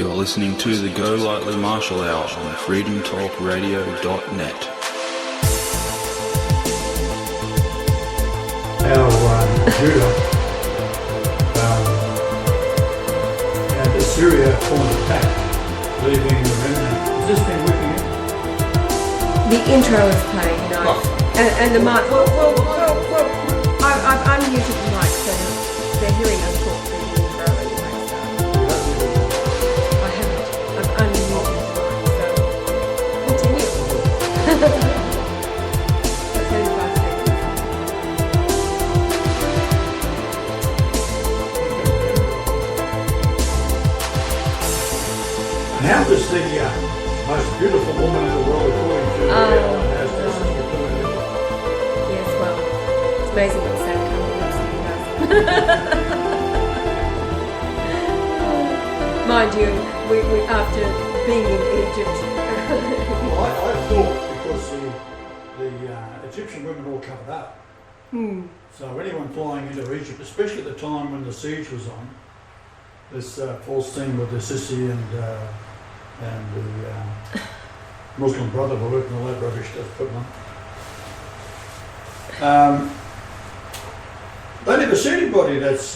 You're listening to the Go Lightly Martial Hour on freedomtalkradio.net. Our Judah and Assyria formed attack, leaving the remnant. Has this been whipping it? The intro is playing, you know, and the mic. Well, I've unmuted the mic so they're hearing us talk through the intro anyway. So I haven't. I've unmuted the mic, so continue. That's 35 seconds. And how does the most beautiful woman in the world, according to Emmanuel, has this as we're doing it? Yes, well, it's amazing what Sam Campbell looks like. Mind you, we after being in Egypt. Well, I thought because the Egyptian women all covered up. So anyone flying into Egypt, especially at the time when the siege was on, this false thing with the Sisi and the Muslim Brotherhood and all that rubbish that's put on. They never see anybody that's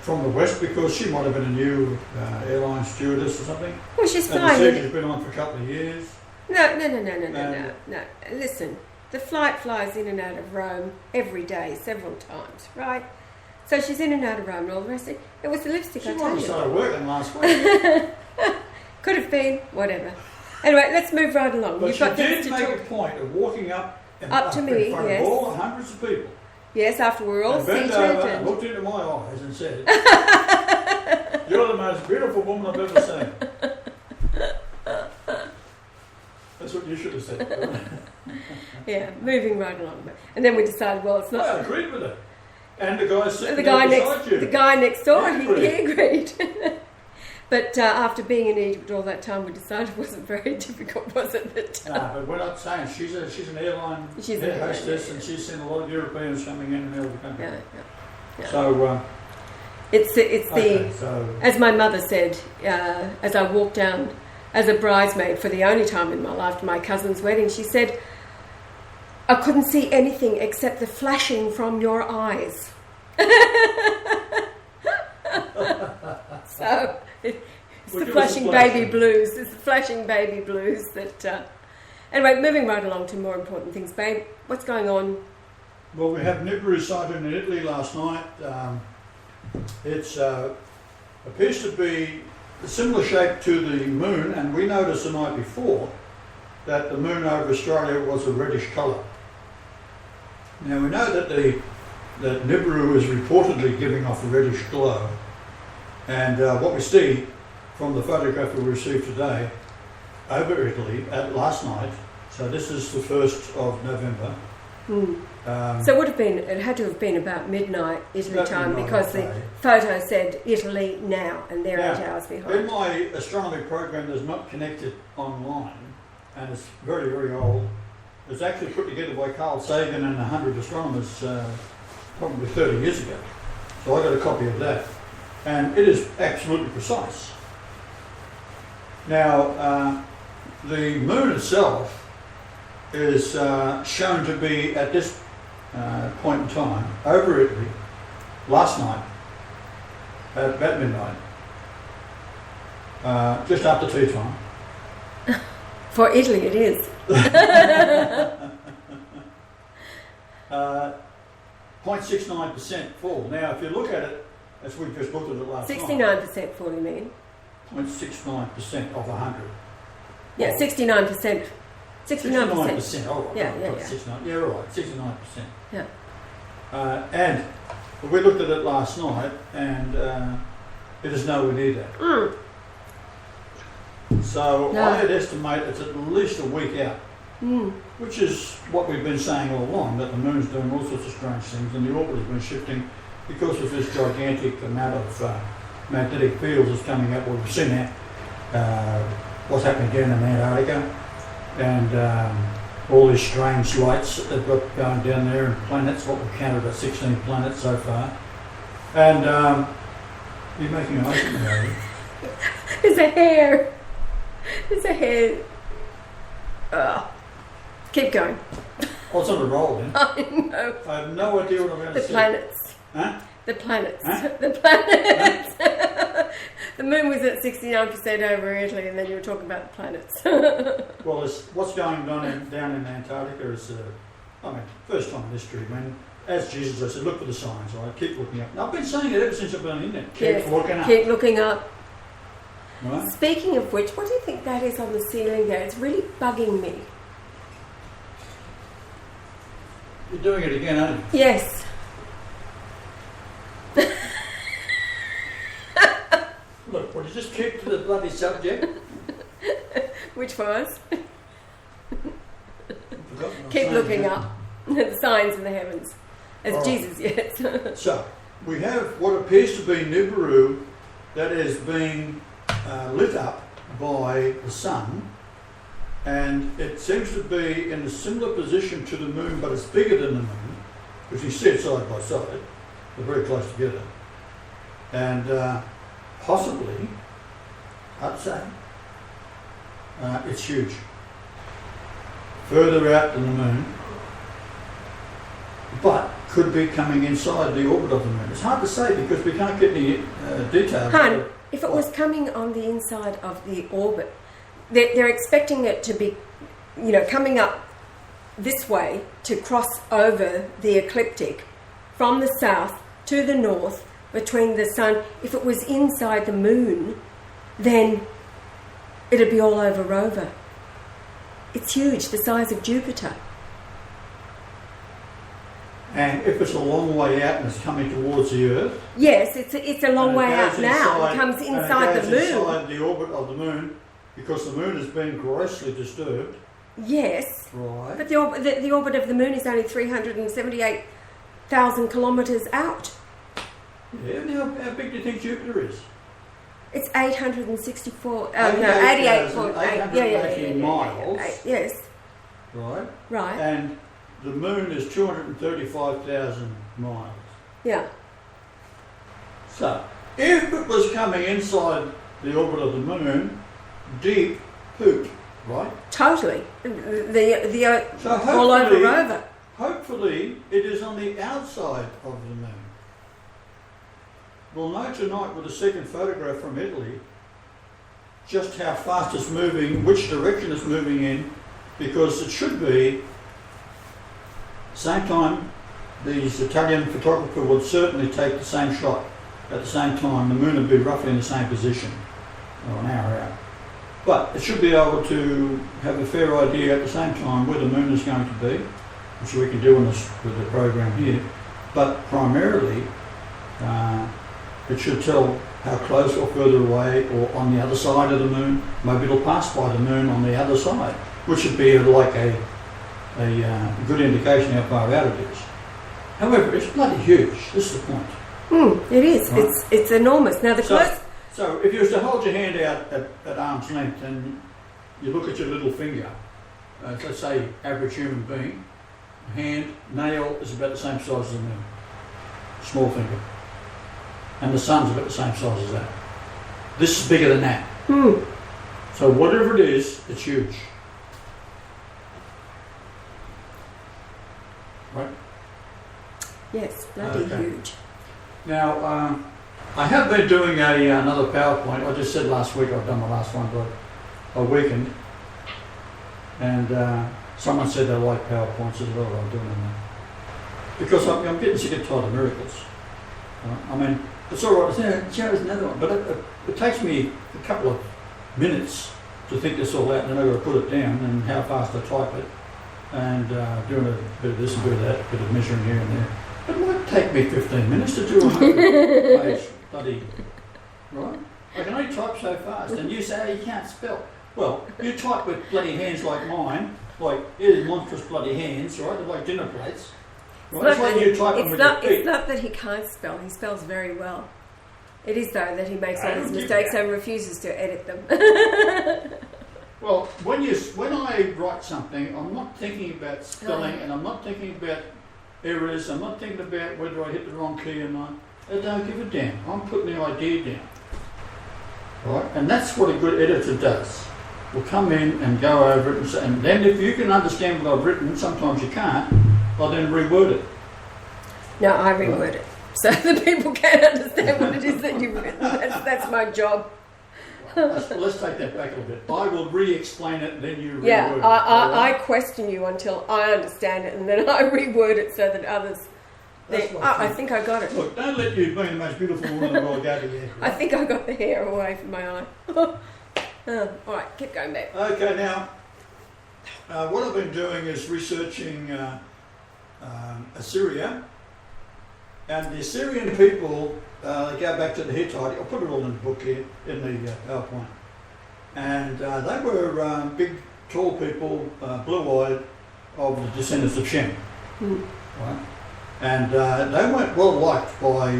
from the West because she might have been a new airline stewardess or something. Well, she's And the flying. siege has been on for a couple of years. No. Listen, the flight flies in and out of Rome every day, several times, right? So she's in and out of Rome and all the rest of it. It was the lipstick, She I might tell have you. started working last week. Could have been, whatever. Anyway, let's move right along. But You've she got did things to make talk. a point of walking up and Up to me, in front yes. of all hundreds of people. Yes, after we're all And bent seated over and and looked into my eyes and said, "You're the most beautiful woman I've ever seen." That's what you should have said. yeah, moving right along. And then we decided, well, it's I not. agreed with it. And the guy sitting The guy there next, beside you. the guy next door, He he agreed. But after being in Egypt all that time, we decided it wasn't very difficult, was it? No, but we're not saying she's an airline She's air an airline, hostess, yeah. and she's seen a lot of Europeans coming in and out of the country. Yeah. So, It's okay, the, so as my mother said, as I walked down as a bridesmaid for the only time in my life to my cousin's wedding, she said, I couldn't see anything except the flashing from your eyes. So it's Well, the give us a flashing flash. baby blues. It's the flashing baby blues that. Anyway, moving right along to more important things, babe. What's going on? well, we had Nibiru sighted in Italy last night. It appears to be a similar shape to the moon, and we noticed the night before that the moon over Australia was a reddish colour. Now we know that that Nibiru is reportedly giving off a reddish glow, and what we see from the photograph we received today over Italy last night. So this is the 1st of November. So it had to have been about midnight Italy About time midnight, because the okay. photo said Italy now, and they're Now, 8 hours In behind. my astronomy program that's not connected online, and it's very, very old, it's actually put together by Carl Sagan and 100 astronomers probably 30 years ago. So I got a copy of that. And it is absolutely precise. Now, the moon itself is shown to be at this point in time over Italy last night at about midnight, just after tea time. For Italy, it is. 0.69% full. Now, if you look at it, as we just looked at it last night, 69% full, you mean? 0.69% of 100. Yeah, 69%. 69%. 69%. Oh, right. Yeah. 69. Yeah, right. 69%. Yeah. And we looked at it last night, and it is nowhere near that. So No. I'd estimate it's at least a week out, which is what we've been saying all along, that the moon's doing all sorts of strange things, and the orbit has been shifting because of this gigantic amount of magnetic fields that's coming up. Well, we've seen that, what's happening down in Antarctica, and all these strange lights that they've got going down there, and planets. What we've counted about 16 planets so far. And you're making an ocean, are you? There's There's a hair. There's a hair. Keep going. Oh, it's on a roll then. I know. I have no idea what I'm going to The say. planets. Huh? The planets. Huh? The planets. The moon was at 69% over Italy, and then you were talking about the planets. Well, what's going on down in Antarctica is, first time in history. When, as Jesus, I said, look for the signs, right? Keep looking up. And I've been saying it ever since I've been in there. Keep looking up. Keep looking up. Right? Speaking of which, what do you think that is on the ceiling there? It's really bugging me. You're doing it again, aren't you? Yes. Look, will you just keep to the bloody subject? Which was? Forgotten Keep looking up. The signs in the heavens. As All right. Jesus, yes. So, we have what appears to be Nibiru that is being lit up by the sun, and it seems to be in a similar position to the moon, but it's bigger than the moon, because you see it side by side. They're very close together. And possibly, I'd say, it's huge. Further out than the moon, but could be coming inside the orbit of the moon. It's hard to say because we can't get any details. Han, if it was coming on the inside of the orbit, they're expecting it to be, coming up this way to cross over the ecliptic from the south to the north between the sun. If it was inside the moon, then it'd be all over Rover. It's huge, the size of Jupiter. And if it's a long way out and it's coming towards the Earth, yes, it's a long way out now. It comes inside the moon. Inside the orbit of the moon, because the moon has been grossly disturbed. Yes, Right. but the orbit of the moon is only 378,000 kilometres out. Yeah. How big do you think Jupiter is? It's 864. 88,880 miles. Yes. Right. Right. And the moon is 235,000 miles. Yeah. So, if it was coming inside the orbit of the moon, deep poop, right? Totally. The So all over Rover. hopefully it is on the outside of the moon. We'll know tonight with a second photograph from Italy just how fast it's moving, which direction it's moving in, because it should be same time. These Italian photographer would certainly take the same shot at the same time. The moon would be roughly in the same position, or an hour out. But it should be able to have a fair idea at the same time where the moon is going to be, which we can do with the program here. But primarily, it should tell how close or further away or on the other side of the moon. Maybe it'll pass by the moon on the other side, which would be like a good indication how far out it is. However, it's bloody huge. This is the point. It is. Right. It's enormous. Now So if you was to hold your hand out at arm's length and you look at your little finger, let's say average human being, hand, nail is about the same size as the moon. Small finger. And the sun's about the same size as that. This is bigger than that. So whatever it is, it's huge. Right? Yes, bloody huge. Now, I have been doing another PowerPoint. I just said last week I've done the last one, but a weekend. And someone said they like PowerPoints as well. I'm doing them. Because I'm getting sick and tired of miracles. I mean, it's all right. Here's another one. But it takes me a couple of minutes to think this all out, and then I've got to put it down and how fast I type it. And doing a bit of this and a bit of that, a bit of measuring here and there. It might take me 15 minutes to do a 100-page bloody, right? I can only type so fast, and you say, oh, you can't spell. Well, you type with bloody hands like mine, like here's monstrous bloody hands, right? They're like dinner plates. Right? It's like you typing with your feet. It's not that he can't spell, he spells very well. It is, though, that he makes all his mistakes and refuses to edit them. Well, when I write something, I'm not thinking about spelling, and I'm not thinking about errors, I'm not thinking about whether I hit the wrong key or not. I don't give a damn. I'm putting the idea down. right? And that's what a good editor does. Will come in and go over it, and then if you can understand what I've written, sometimes you can't, I'll then reword it. No, I reword it. So the people can understand what it is that you've written. That's my job. Let's take that back a little bit. I will re-explain it, then you reword it. Yeah, I question you until I understand it, and then I reword it so that others think, I think I got it. Look, don't let you be the most beautiful woman in the world go to the I think I got the hair away from my eye. All right, keep going back. Okay, now, what I've been doing is researching Assyria, and the Assyrian people, they go back to the Hittite. I'll put it all in the book here, in the PowerPoint. And they were big, tall people, blue-eyed, of the descendants of Shem. Right? And they weren't well liked by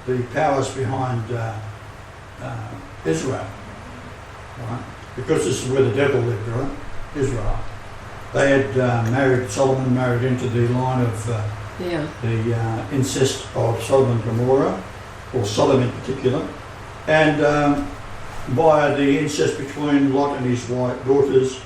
the powers behind Israel. Right? Because this is where the devil lived, right? Israel. They had Solomon married into the line of the incest of Sodom and Gomorrah, or Sodom in particular, and by the incest between Lot and his daughters.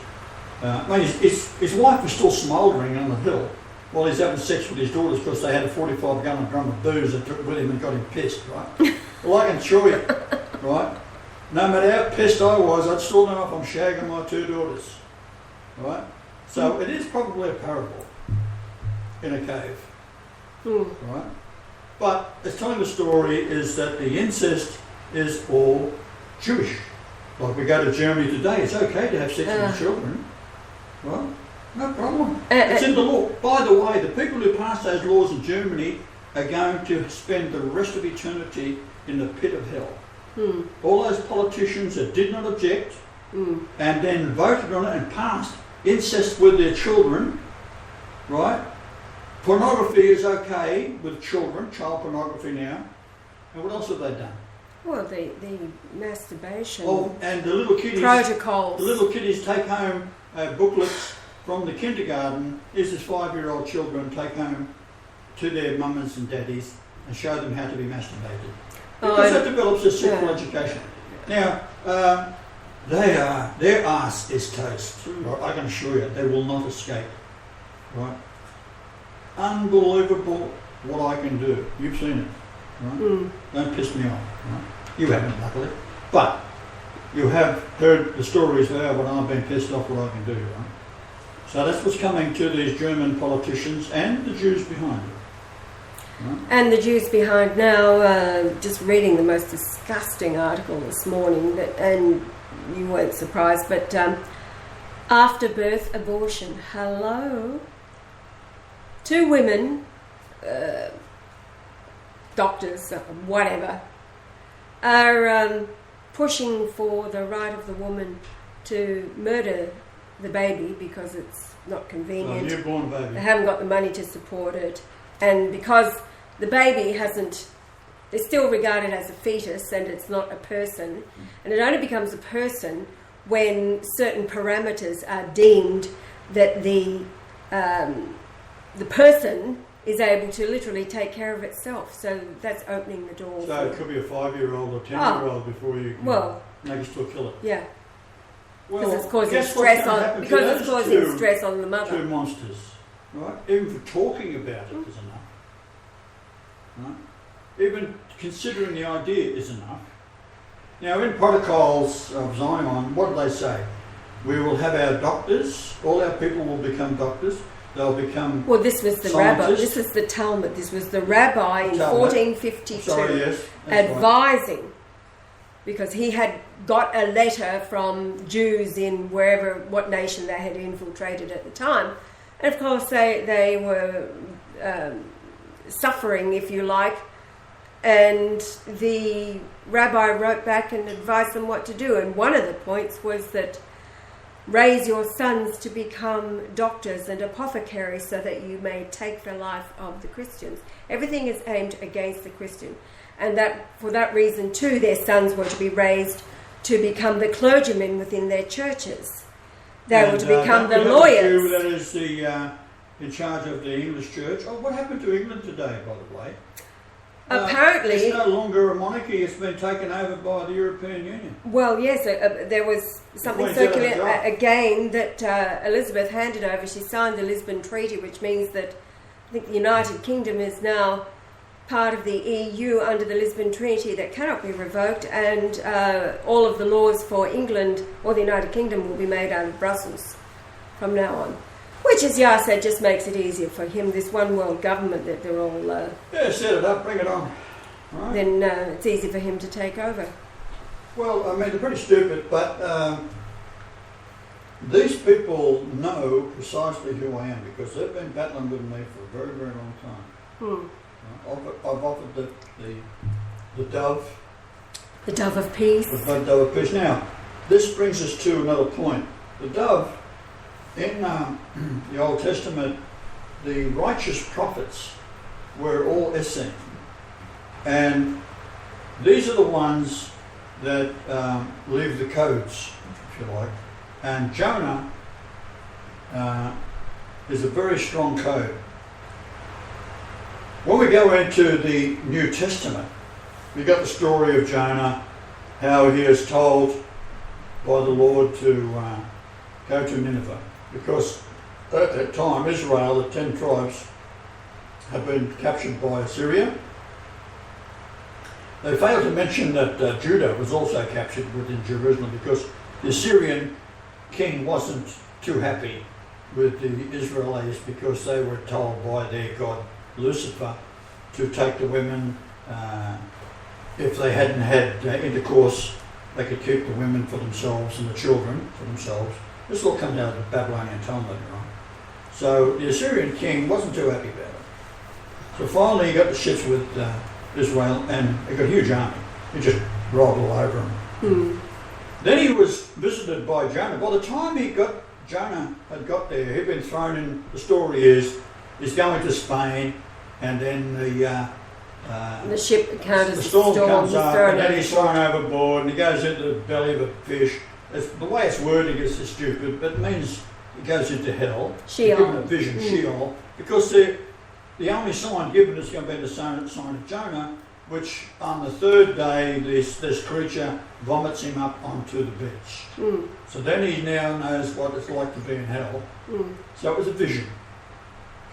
His wife was still smouldering on the hill while he's having sex with his daughters because they had a 45-gallon drum of booze that took with him and got him pissed, right? Well, I can assure you, right? No matter how pissed I was, I'd still know if I'm shagging my two daughters, right? So it is probably a parable in a cave, right? But it's telling the story is that the incest is all Jewish. Like we go to Germany today, it's okay to have sex with children, right? No problem. It's in the law. By the way, the people who passed those laws in Germany are going to spend the rest of eternity in the pit of hell. All those politicians that did not object and then voted on it and passed incest with their children, right? Pornography is okay with children, child pornography now. And what else have they done? Well, the masturbation and the little kiddies, protocols. The little kiddies take home booklets from the kindergarten. Is this 5-year-old children take home to their mamas and daddies and show them how to be masturbated. Because that develops a sexual education. Now, their ass is toast. Right? I can assure you, they will not escape. Right? Unbelievable what I can do. You've seen it. Right? Don't piss me off. Right? You haven't, luckily. But you have heard the stories there when I've been pissed off what I can do. Right? So that's what's coming to these German politicians and the Jews behind it. Right. And the Jews behind now, just reading the most disgusting article this morning, and you weren't surprised, but after birth abortion, hello, 2 women, doctors, whatever, are pushing for the right of the woman to murder the baby because it's not convenient. A newborn baby. They haven't got the money to support it, and because the baby is still regarded as a fetus and it's not a person, and it only becomes a person when certain parameters are deemed that the person is able to literally take care of itself. So that's opening the door. So it could be a 5-year-old or 10-year-old before you can make it still kill it. Yeah. Well, because it's causing stress on the mother. 2 monsters, right? Even for talking about it is enough. Right? Even considering the idea is enough. Now, in Protocols of Zion, what do they say? We will have our doctors, all our people will become doctors, they'll become Well, this was the rabbi, this is the Talmud, this was the rabbi in 1452 advising, because he had got a letter from Jews in what nation they had infiltrated at the time. And of course they were suffering, if you like, and the rabbi wrote back and advised them what to do. And one of the points was that raise your sons to become doctors and apothecaries so that you may take the life of the Christians. Everything is aimed against the Christian. And that for that reason too, their sons were to be raised to become the clergymen within their churches. They were to become the lawyers. That is the in charge of the English church. Oh, what happened to England today, by the way? apparently... It's no longer a monarchy, it's been taken over by the European Union. Well, yes, there was something circular again that Elizabeth handed over. She signed the Lisbon Treaty, which means that I think the United Kingdom is now part of the EU under the Lisbon Treaty that cannot be revoked, and all of the laws for England or the United Kingdom will be made out of Brussels from now on. Which, as Yar said, just makes it easier for him, this one world government that they're all... set it up, bring it on. Right. Then it's easy for him to take over. Well, I mean, they're pretty stupid, but these people know precisely who I am because they've been battling with me for a very, very long time. I've offered the dove. The dove of peace. The dove of peace. Now, this brings us to another point. The dove, in the Old Testament, the righteous prophets were all Essene. And these are the ones that leave the codes, if you like. And Jonah is a very strong code. When we go into the New Testament, we got the story of Jonah, how he is told by the Lord to go to Nineveh, because at that time Israel, the 10 tribes, had been captured by Assyria. They failed to mention that Judah was also captured within Jerusalem because the Assyrian king wasn't too happy with the Israelites because they were told by their god Lucifer to take the women. If they hadn't had intercourse, they could keep the women for themselves and the children for themselves. This all comes out of the Babylonian Talmud, right? So the Assyrian king wasn't too happy about it. So finally he got the shits with Israel, and he got a huge army. He just rolled all over them. Then he was visited by Jonah. By the time Jonah had got there, he'd been thrown in. The story is he's going to Spain, and then the ship encounters the storm comes up, and then he's thrown overboard, and he goes into the belly of a fish. The way it's worded is stupid, but it means he goes into hell. Sheol. Given a vision, Sheol, because the only sign given is going to be the sign of Jonah, which on the third day this creature vomits him up onto the beach. So then he now knows what it's like to be in hell. So it was a vision.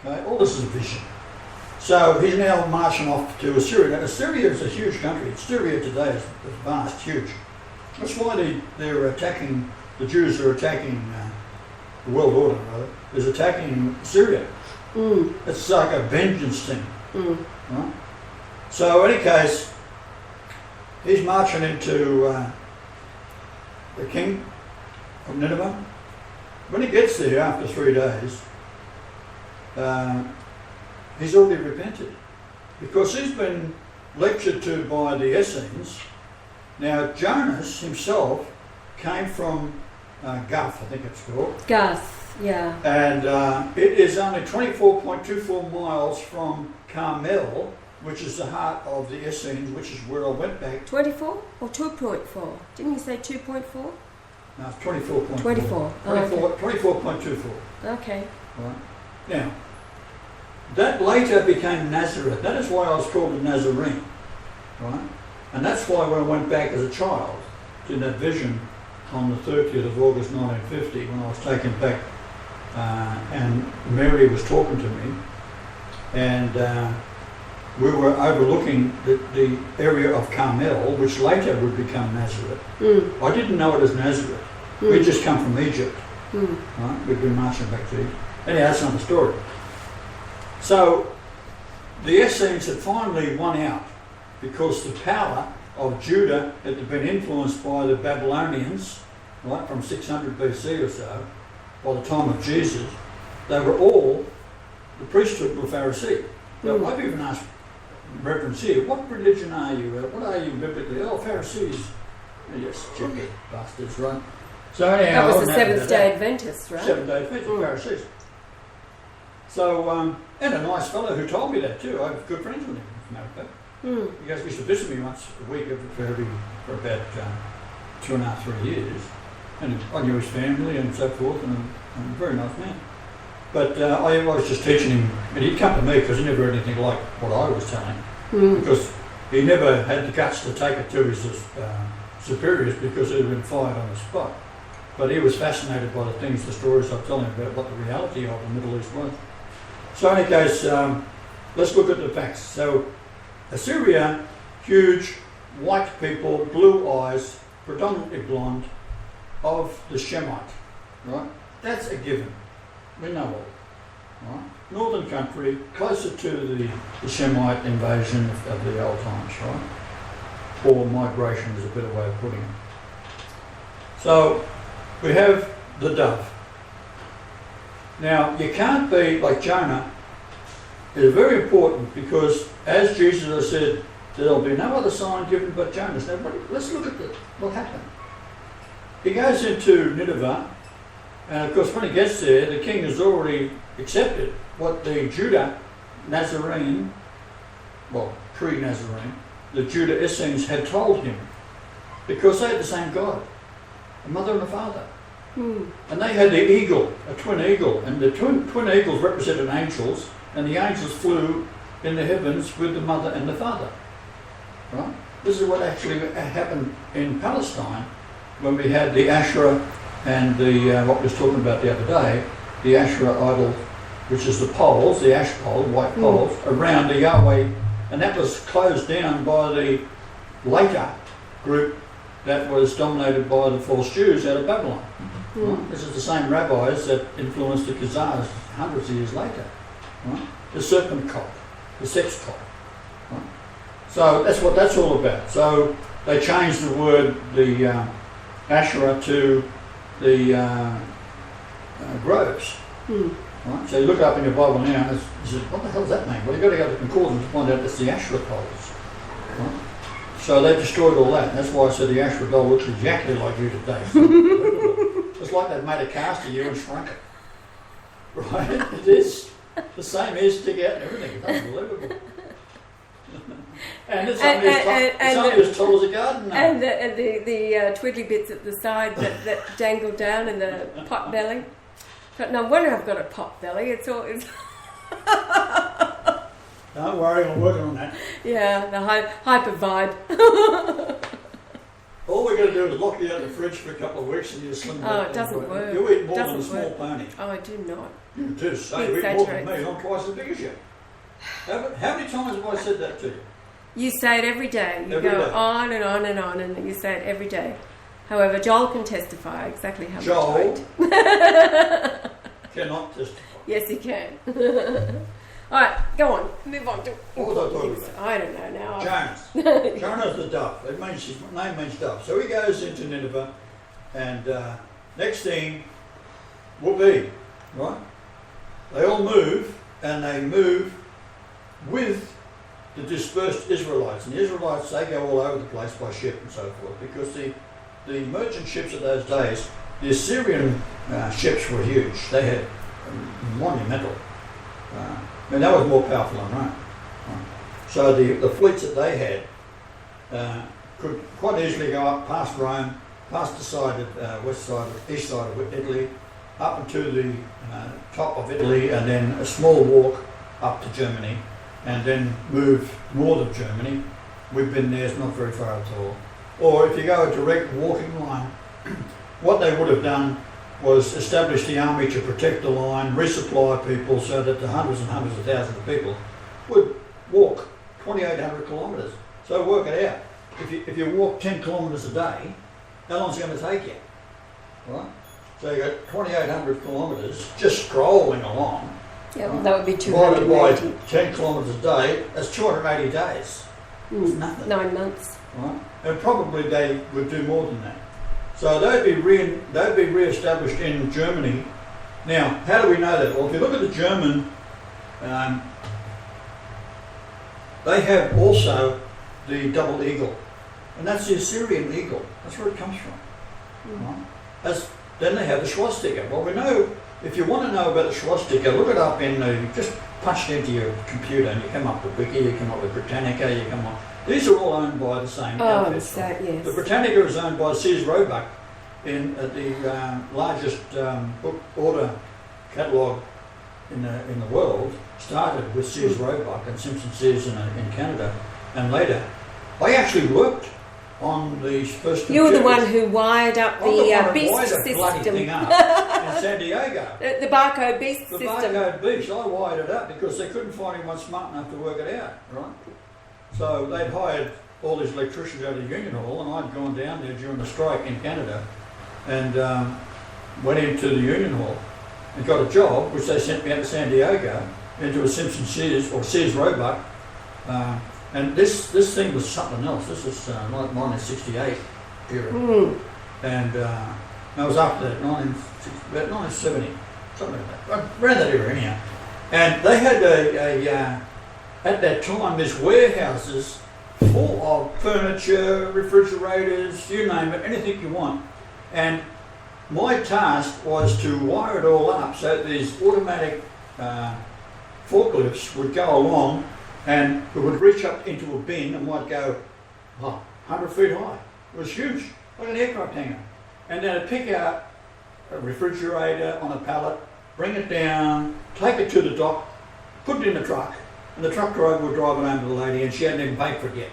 Okay, all this is a vision. So he's now marching off to Assyria. Now, Assyria is a huge country. Assyria today is vast, huge. That's why they're attacking, the Jews are attacking, the world order, rather, is attacking Syria. It's like a vengeance thing. Right? So in any case, he's marching into the king of Nineveh. When he gets there after 3 days, he's already repented because he's been lectured to by the Essenes. Now Jonas himself came from Guth, I think it's called. Guth, yeah. And it is only 24.24 miles from Carmel, which is the heart of the Essenes, which is where I went back. 24 or 2.4? Didn't you say 2.4? No, it's 24.4. 24. 24.24. Okay. Right. Now, that later became Nazareth. That is why I was called a Nazarene. Right? And that's why when I went back as a child to that vision on the 30th of August 1950, when I was taken back and Mary was talking to me, and we were overlooking the area of Carmel, which later would become Nazareth. I didn't know it as Nazareth. We'd just come from Egypt. Right? We'd been marching back to Egypt. Anyhow, that's another story. So the Essenes had finally won out because the power of Judah had been influenced by the Babylonians, right, from 600 BC or so. By the time of Jesus, they were all, the priesthood were Pharisee. Now, I've even asked reverends here, what religion are you? What are you biblically? Oh, Pharisees. Yes, stupid bastards, right? So anyhow, that was the Seventh-day Adventists, right? Seventh-day Adventists, Pharisees. So, and a nice fellow who told me that too. I have good friends with him, as a matter of fact. He goes, he used to visit me once a week for about 2.5, 3 years. And I knew his family and so forth, and a very nice man. But I was just teaching him, and he'd come to me because he never heard anything like what I was telling him. because he never had the guts to take it to his superiors because it had been fired on the spot. But he was fascinated by the things, the stories I'm telling about what the reality of the Middle East was. So in any case, let's look at the facts. So Assyria, huge, white people, blue eyes, predominantly blonde, of the Shemite, right? That's a given. We know all, right? Northern country, closer to the Shemite invasion of the old times, right? Or migration is a better way of putting it. So we have the dove. Now, you can't be like Jonah. It's very important because, as Jesus has said, there'll be no other sign given but Jonah's. Now, let's look at what happened. He goes into Nineveh, and of course, when he gets there, the king has already accepted what the Judah Nazarene, well, pre-Nazarene, the Judah Essenes had told him, because they had the same God, a mother and a father. And they had the eagle, a twin eagle, and the twin eagles represented angels, and the angels flew in the heavens with the mother and the father. Right? This is what actually happened in Palestine when we had the Asherah and the what we was talking about the other day, the Asherah idol, which is the poles, the ash pole, white poles, around the Yahweh, and that was closed down by the later group that was dominated by the false Jews out of Babylon. Right? This is the same rabbis that influenced the Khazars hundreds of years later. Right? The serpent cult, the sex cult. Right? So that's what that's all about. So they changed the word, the Asherah, to the groves. Right? So you look up in your Bible now and you say, what the hell does that mean? Well, you've got to go to concordance to find out it's the Asherah poles. Right? So they destroyed all that. And that's why I said the Asherah doll looks exactly like you today. So it's like they've made a cast of you and shrunk it. Right? It is. The same ear stick out and everything. It's unbelievable. And it's only as tall as a garden now. And the twiddly bits at the side that dangle down in the pot belly. But no wonder I've got a pot belly. It's all. Don't worry, I'm working on that. Yeah, the hyper vibe. All we're going to do is lock you out in the fridge for a couple of weeks and you slim down. Oh, it doesn't work. You eat more than a small pony. Oh, I do not. You do. So you eat more than me. I'm twice as big as you. How many times have I said that to you? You say it every day. You every go day. on and on and on, and you say it every day. However, Joel can testify exactly how Joel much I eat. Cannot testify. Yes, he can. All right, go on. Move on. What was I talking about? I don't know now. Jonas. Jonas the dove. It means, his name means dove. So he goes into Nineveh, and next thing will be, right? They all move, and they move with the dispersed Israelites. And the Israelites, they go all over the place by ship and so forth, because the merchant ships of those days, the Assyrian ships were huge. They had monumental. That was more powerful than Rome. So the fleets that they had could quite easily go up past Rome, past the side of west side, east side of Italy, up into the top of Italy, and then a small walk up to Germany, and then move north of Germany. We've been there; it's not very far at all. Or if you go a direct walking line, what they would have done was establish the army to protect the line, resupply people, so that the hundreds and hundreds of thousands of people would walk 2,800 kilometres. So work it out. If you walk 10 kilometres a day, how long is it going to take you? Right? So you got 2,800 kilometres just strolling along. Yeah, well, that would be divided by 280. 10 kilometres a day, that's 280 days. It's nothing. 9 months. Right? And probably they would do more than that. So they'd be re-established in Germany. Now, how do we know that? Well, if you look at the German, they have also the double eagle, and that's the Assyrian eagle. That's where it comes from. Right? Then they have the swastika. Well, we know, if you want to know about the swastika, look it up just punch it into your computer and you come up with Wiki, you come up with Britannica, you come up. These are all owned by the same outfit. Yes. The Britannica is owned by Sears Roebuck in the largest book order catalogue in the world started with Sears Roebuck and Simpson Sears in Canada, and later I actually worked on these first computers. You were the one who wired up the beast bloody system. thing up in San Diego. The barcode beast system. The barcode beast, I wired it up because they couldn't find anyone smart enough to work it out, right? So they'd hired all these electricians out of the Union Hall, and I'd gone down there during the strike in Canada and went into the Union Hall and got a job, which they sent me out to San Diego, into a Simpson Sears, or Sears Roebuck. And this thing was something else. This was like 1968 era. And I was after that, about 1970, something like that. Around that era anyhow. And they had at that time, there's warehouses full of furniture, refrigerators, you name it, anything you want. And my task was to wire it all up so that these automatic forklifts would go along and it would reach up into a bin and might go 100 feet high. It was huge, like an aircraft hangar. And then it'd pick out a refrigerator on a pallet, bring it down, take it to the dock, put it in the truck, and the truck driver would drive it home to the lady, and she hadn't even paid for it yet.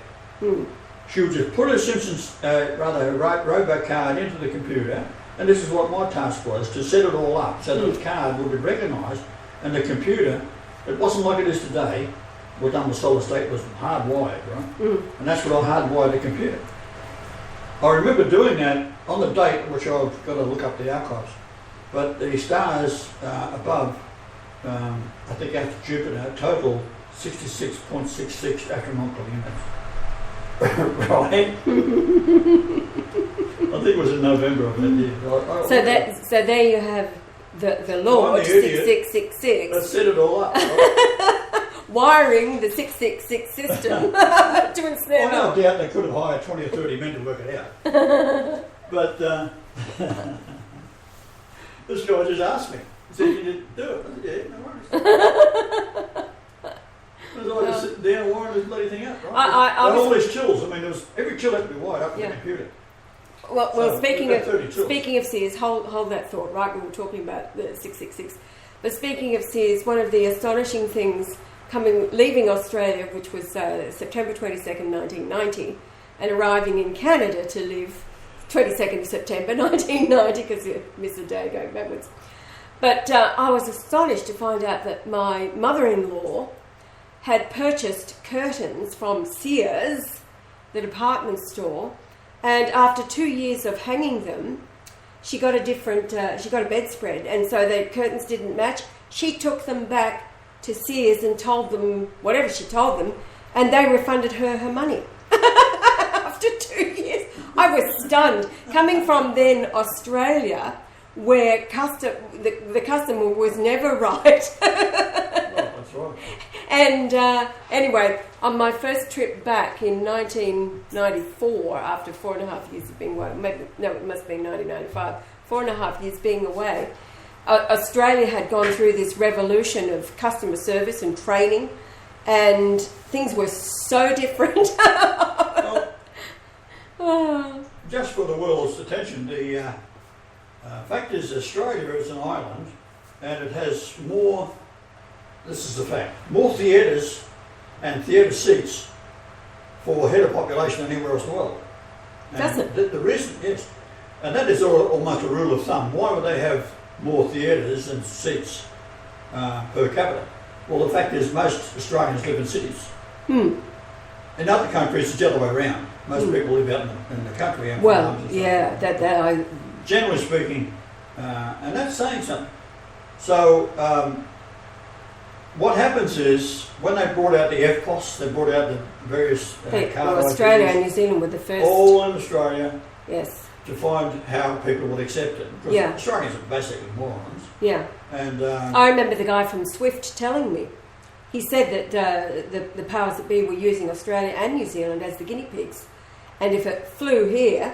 She would just put her Simpsons, Roebuck card into the computer, and this is what my task was, to set it all up so that the card would be recognised, and the computer, it wasn't like it is today, what done with solid state was hardwired, right? And that's what I hardwired the computer. I remember doing that on the date, which I've got to look up the archives, but the stars above, I think after Jupiter, total 66.66 astronomical units. Right? I think it was in November of that year. So there you have the Lord 6666. Let's set it all up. Right? Wiring the 666 system to ensnare. Well, no doubt they could have hired 20 or 30 men to work it out. But this guy just asked me. He said, "You didn't do it." I said, "Yeah, no worries." I just sit down and wire this bloody thing up, right? All these tills. I mean, every till had to be wired up in the computer. Well, So, speaking of Sears, hold that thought, right? We were talking about the 666. But speaking of Sears, one of the astonishing things leaving Australia, which was September 22nd, 1990, and arriving in Canada to live 22nd of September 1990, because you missed a day going backwards. But I was astonished to find out that my mother-in-law had purchased curtains from Sears, the department store, and after 2 years of hanging them, she got a bedspread, and so the curtains didn't match. She took them back to Sears and told them whatever she told them, and they refunded her money. After 2 years. I was stunned. Coming from then Australia, where the customer was never right. That's right. And anyway, on my first trip back in 1994, after 4.5 years of being away, it must have been 1995, 4.5 years being away, Australia had gone through this revolution of customer service and training, and things were so different. Just for the world's attention, the fact is Australia is an island, and it has more, this is the fact, more theatres and theatre seats for head of population than anywhere else in the world. Does it? The reason, yes, and that is almost a rule of thumb. Why would they have more theatres and seats per capita? Well, the fact is most Australians live in cities. In other countries, it's the other way around. Most people live out in the country. And generally speaking, and that's saying something. So what happens is when they brought out the FPOS, they brought out the various Australia and New Zealand were the first. All in Australia. Yes. To find how people would accept it. Because Australians are basically morons. Yeah. And I remember the guy from Swift telling me. He said that the powers that be were using Australia and New Zealand as the guinea pigs. And if it flew here,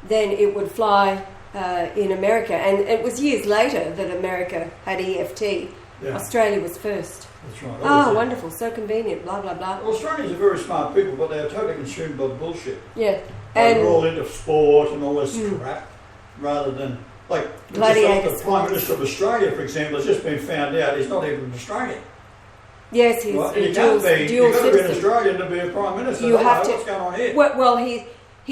then it would fly in America. And it was years later that America had EFT. Yeah. Australia was first. That's right. Oh, wonderful. So convenient. Blah, blah, blah. Well, Australians are very smart people, but they are totally consumed by bullshit. Yeah. They're all into sport and all this crap. rather than, like, Gladiator the Prime Minister of Australia, for example, has just been found out he's not even Australian. Yes, he's Right? And you dual, can't be, dual you've got to be an citizen. Australian to be a Prime Minister. You have to- What's going on here? Well, he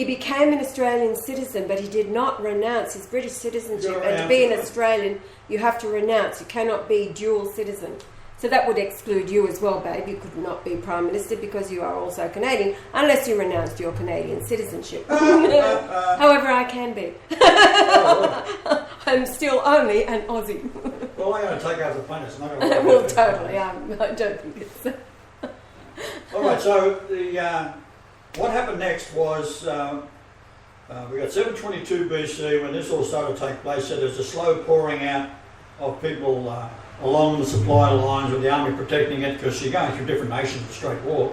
became an Australian citizen, but he did not renounce his British citizenship. You've got to And to be an renounce it. Australian, you have to renounce. You cannot be dual citizen. So that would exclude you as well, babe. You could not be Prime Minister because you are also Canadian, unless you renounced your Canadian citizenship. However, I can be. I'm still only an Aussie. Well, I'm going to take over the planet. So I'm not going to Well, totally. I don't think it's... All right, so what happened next was we got 722 BC when this all started to take place. So there's a slow pouring out of people along the supply lines with the army protecting it, because you're going through different nations of straight war.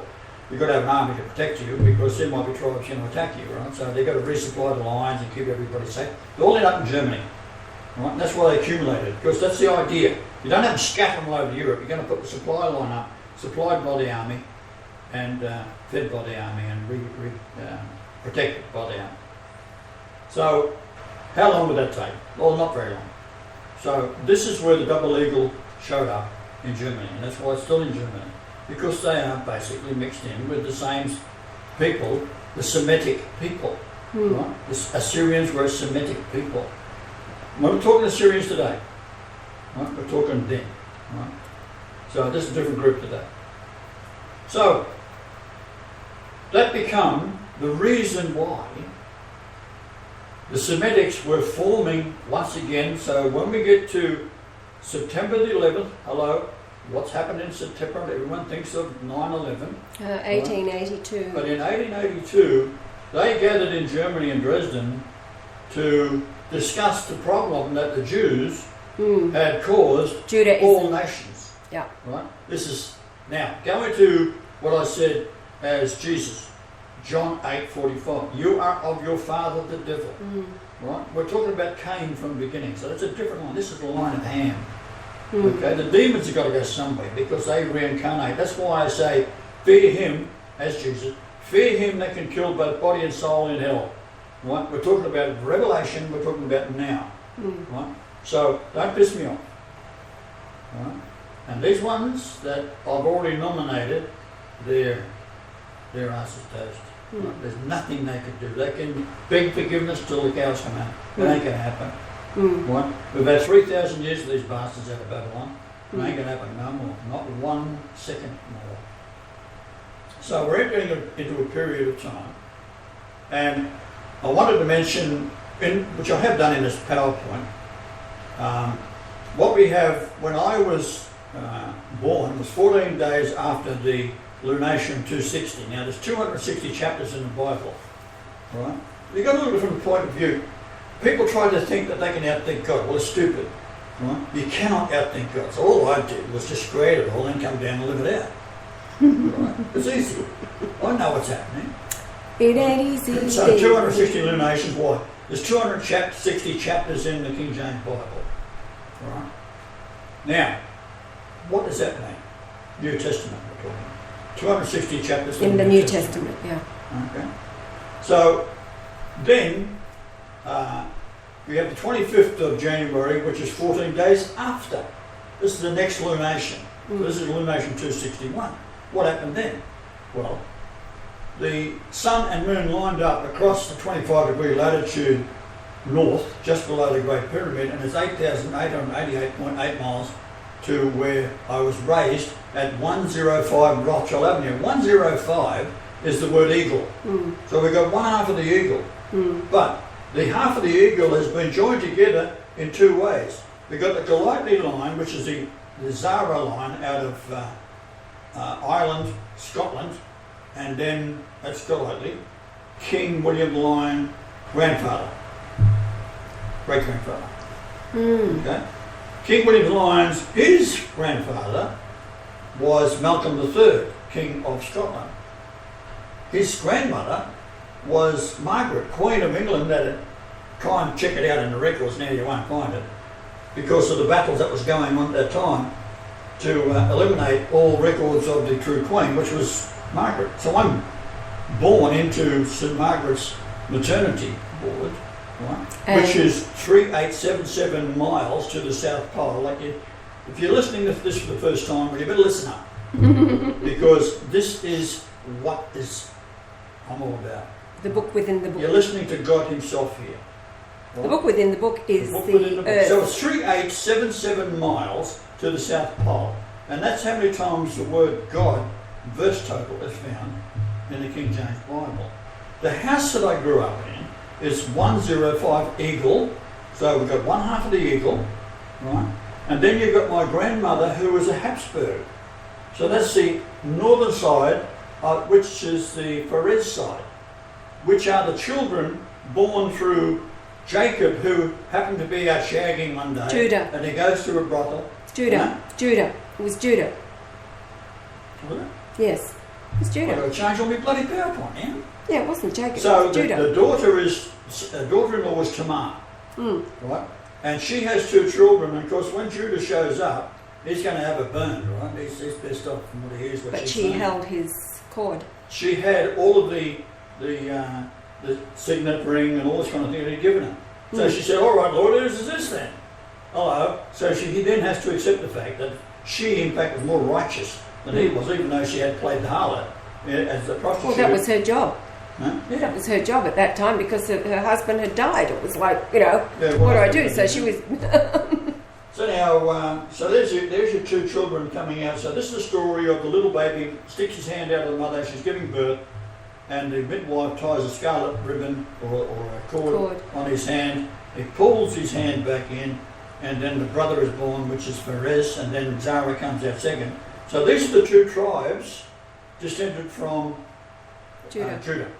You've got to have an army to protect you because there might be tribes going to attack you, right? So they've got to resupply the lines and keep everybody safe. They all end up in Germany, right? And that's why they accumulated, because that's the idea. You don't have to scatter them all over Europe. You're going to put the supply line up, supplied by the army, and fed by the army, and protected by the army. So, how long would that take? Well, not very long. So, this is where the double eagle showed up in Germany, and that's why it's still in Germany, because they are basically mixed in with the same people, the Semitic people. Right? The Assyrians were a Semitic people. We're not talking Assyrians today. Right? We're talking then. Right? So, this is a different group today. So, that became the reason why the Semitics were forming once again. So when we get to September the 11th, hello, what's happened in September? Everyone thinks of 9/11. 1882. Right? But in 1882, they gathered in Germany and Dresden to discuss the problem that the Jews had caused Judaism. all nations. Yeah. Right? This is, now, going to what I said as Jesus. John 8:45. You are of your father the devil. Right? We're talking about Cain from the beginning, so that's a different line. This is the line of Ham. Okay, the demons have got to go somewhere because they reincarnate. That's why I say, fear him as Jesus. Fear him that can kill both body and soul in hell. Right? We're talking about Revelation. We're talking about now. Right? So don't piss me off. Right? And these ones that I've already nominated, their ass is toast. Right? There's nothing they can do. They can beg forgiveness till the cows come out. It ain't going to happen. Right? We've had 3,000 years of these bastards out of Babylon. It ain't going to happen no more. Not 1 second more. So we're entering into a period of time. And I wanted to mention, which I have done in this PowerPoint, what we have, when I was born, was 14 days after the lunation 260. Now there's 260 chapters in the Bible, right? You've got to look at it from the point of view. People try to think that they can outthink God. Well, it's stupid, right? You cannot outthink God. So all I did was just create it all and come down and live it out. Right? It's easy. I know what's happening. It ain't easy. So 260 lunations, why? There's 260 chapters in the King James Bible, right? Now, what does that mean? New Testament we're talking. 260 chapters in the New Testament, yeah. Okay. So then we have the 25th of January, which is 14 days after. This is the next lunation. So this is lunation 261. What happened then? Well, the sun and moon lined up across the 25-degree latitude north, just below the Great Pyramid, and it's 8,888.8 miles to where I was raised at 105 Rothschild Avenue. 105 is the word eagle. So we've got one half of the eagle. But the half of the eagle has been joined together in two ways. We've got the Golightly line, which is the Zara line out of Ireland, Scotland, and then that's Golightly, King William the Lion, grandfather, great-grandfather. Okay? King William the Lion's, his grandfather was Malcolm III, King of Scotland. His grandmother was Margaret, Queen of England. That can't check it out in the records now, you won't find it, because of the battles that was going on at that time to eliminate all records of the true Queen, which was Margaret. So I'm born into St Margaret's maternity ward, right? Which is 3877 miles to the South Pole. Like if you're listening to this for the first time, well, you better listen up. Because this is what I'm all about. The book within the book. You're listening to God himself here. Right? The book within the book is the Earth. So it's 3877 miles to the South Pole. And that's how many times the word God, verse total, is found in the King James Bible. The house that I grew up in is 105 Eagle. So we've got one half of the Eagle, right? And then you've got my grandmother who was a Habsburg. So that's the northern side, which is the Perez side, which are the children born through Jacob, who happened to be out shagging one day. Judah. And he goes to a brothel. Judah. Huh? Judah. It was Judah. Was it? Yes. It was Judah. I've got to change all my bloody PowerPoint, yeah? Yeah, it wasn't Jacob. So it was Judah. the daughter-in-law was Tamar, right? And she has two children, and of course when Judah shows up, he's going to have a burn, right? He's pissed off from what he hears. But she held his cord. She had all of the signet ring and all this kind of thing that he'd given her. So she said, all right, Lord, whose is this then? Hello. So he then has to accept the fact that she, in fact, was more righteous than he was, even though she had played the harlot as the prostitute. Well, that was her job. Huh? Yeah. That was her job at that time because her husband had died. It was like, what do I do? So she was... So now, so there's your two children coming out. So this is the story of the little baby sticks his hand out of the mother. She's giving birth, and the midwife ties a scarlet ribbon or a cord on his hand. He pulls his hand back in, and then the brother is born, which is Perez, and then Zara comes out second. So these are the two tribes descended from Judah.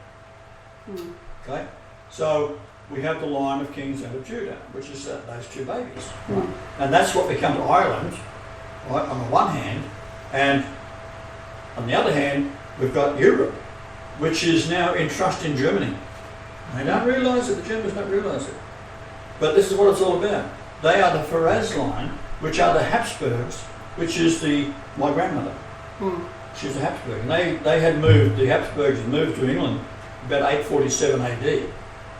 Okay, so we have the line of kings out of Judah, which is those two babies, right? And that's what becomes Ireland, right, on the one hand, and on the other hand, we've got Europe, which is now in trust in Germany. They don't realise it, the Germans don't realise it. But this is what it's all about. They are the Faraz line, which are the Habsburgs, which is my grandmother. She's a Habsburg. And they had moved, the Habsburgs had moved to England about 847 AD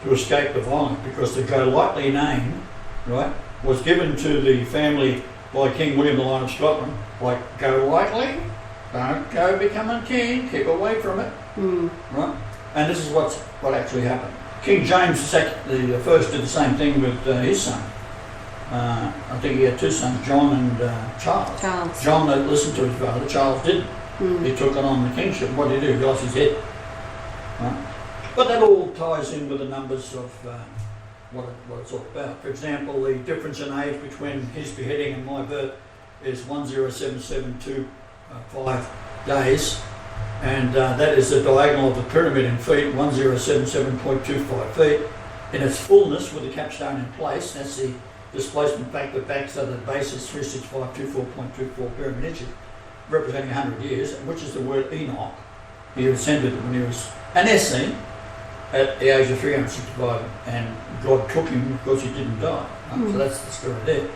to escape the violence, because the Golightly name, right, was given to the family by King William the Lion of Scotland, like Golightly, don't go becoming king, keep away from it, right? And this is what actually happened. King James the first did the same thing with his son. I think he had two sons, John and Charles. John listened to his father, Charles didn't. He took on the kingship. What did he do? He lost his head. Right? But that all ties in with the numbers of what it's all about. For example, the difference in age between his beheading and my birth is 107725 days, and that is the diagonal of the pyramid in feet, 1077.25 feet. In its fullness, with the capstone in place, that's the displacement factor back, so the base is 36524.24 pyramid inches, representing 100 years, which is the word Enoch. He ascended when he was an Essene at the age of 365, and God took him because he didn't die. Right? So that's the story there.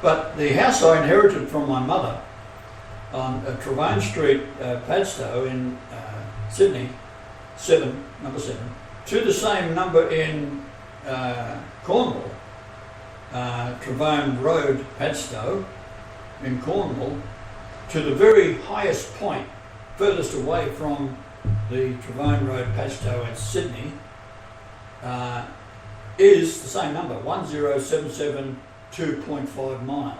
But the house I inherited from my mother on Trevane Street, Padstow in Sydney, number 7, to the same number in Cornwall, Trevane Road, Padstow in Cornwall, to the very highest point, furthest away from the Trevane Road, Padstow in Sydney, is the same number, 1077.2.5 miles.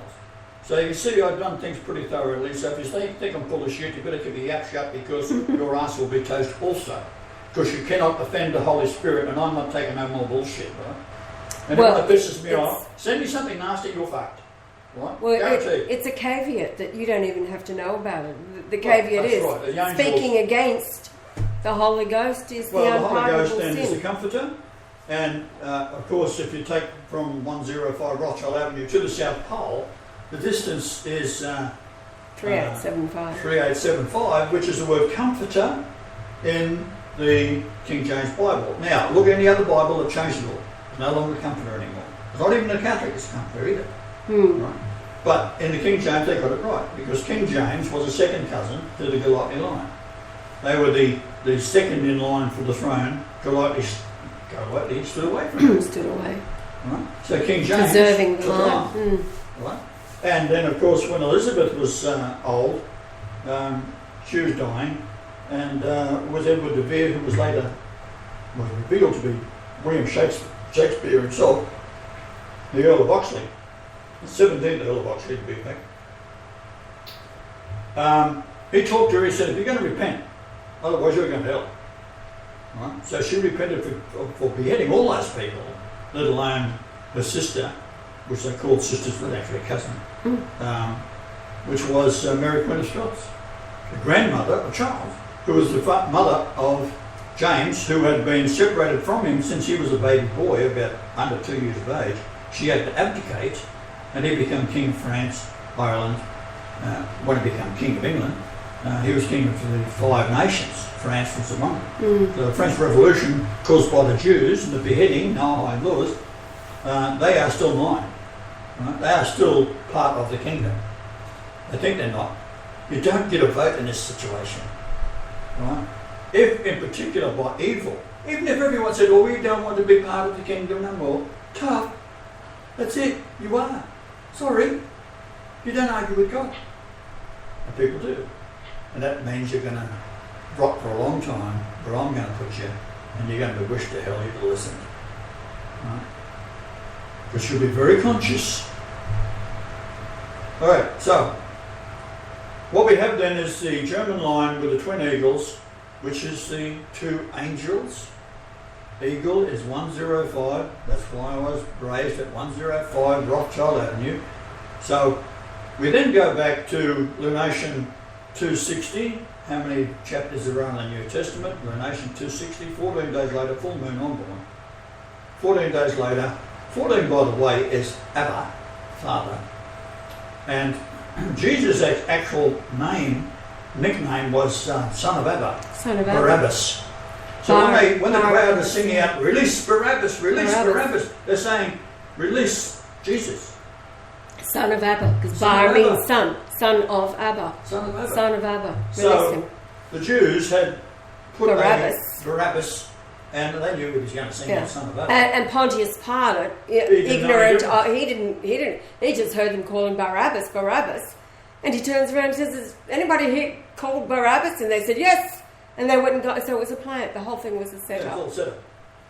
So you can see I've done things pretty thoroughly, so if you think I'm full of shit, you better keep your yap shut, because your ass will be toast also. Because you cannot offend the Holy Spirit, and I'm not taking no more bullshit, right? And if that pisses me off, send me something nasty, you're fucked. Right? Well, it's a caveat that you don't even have to know about it. The caveat is speaking against the Holy Ghost is the unpardonable sin. The Holy Ghost then is the Comforter, and of course, if you take from 105 Rothschild Avenue to the South Pole, the distance is 3875, which is the word Comforter in the King James Bible. Now, look at any other Bible that changed it all. It's no longer a Comforter anymore. It's not even a Catholic, it's a Comforter either. Right? But in the King James they got it right, because King James was a second cousin to the Golightly line. They were the second in line for the throne. Golightly go away. He stood away from it. Stood away. Right? So King James Preserving the took line. on. Right? And then, of course, when Elizabeth was old, she was dying, and was Edward de Vere, who was later revealed to be William Shakespeare himself, the Earl of Oxley, the 17th Earl of Oxley to be exact. He talked to her, he said, if you're going to repent, otherwise you're going to hell. Right? So she repented for beheading all those people, let alone her sister, which they called sisters, but actually a cousin, which was Mary Queen of Scots, the grandmother of Charles, who was the mother of James, who had been separated from him since he was a baby boy, about under 2 years of age. She had to abdicate, and he became King of France, Ireland. When he became King of England, he was King of the 5 nations. France was among them. The French Revolution, caused by the Jews and the beheading, high laws, they are still mine. Right? They are still part of the kingdom. They think they're not. You don't get a vote in this situation. Right? If, in particular, by evil, even if everyone said, oh, we don't want to be part of the kingdom no more, tough, that's it, you are. Sorry, you don't argue with God. And people do. And that means you're going to rot for a long time, where I'm going to put you, and you're going to be wished to hell if you listen. Right? Because you'll be very conscious. Alright, so, what we have then is the German line with the twin eagles, which is the 2 angels. Eagle is 105, that's why I was raised at 105 Rothschild Avenue. So we then go back to lunation 260. How many chapters there are in the New Testament? Lunation 260, 14 days later, full moon onborn. 14 days later, 14 by the way is Abba, Father. And Jesus' actual nickname was Son of Abba. Son of Abba. Barabbas. So when the crowd is singing out, release Barabbas, release Barabbas, they're saying, release Jesus. Son of Abba, because Bar means son. Son of Abba. Son of Abba. Son of Abba. Release So him. the Jews had put Barabbas. and they knew he was going to sing the Son of Abba. And Pontius Pilate, ignorant, he just heard them calling Barabbas. And he turns around and says, is anybody here called Barabbas? And they said, yes. And they went and got, so it was a plan. The whole thing was a setup. Yeah, it's all set up.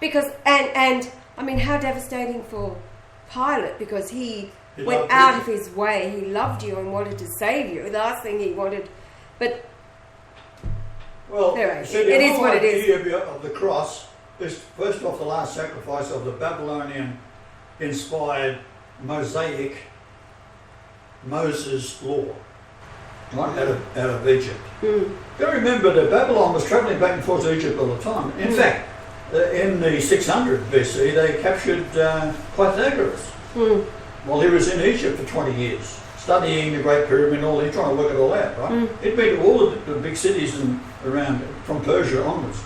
Because, and I mean, how devastating for Pilate, because he went out of his way. He loved you and wanted to save you. The last thing he wanted, but well, anyway, so it is what it is. The idea of the cross is first off the last sacrifice of the Babylonian-inspired Mosaic Moses law, right, out of Egypt. You got to remember that Babylon was travelling back and forth to Egypt all the time. In fact, in the 600 BC, they captured Pythagoras while he was in Egypt for 20 years, studying the Great Pyramid and all that, trying to work it all out, right? He'd been to all of the big cities around from Persia onwards.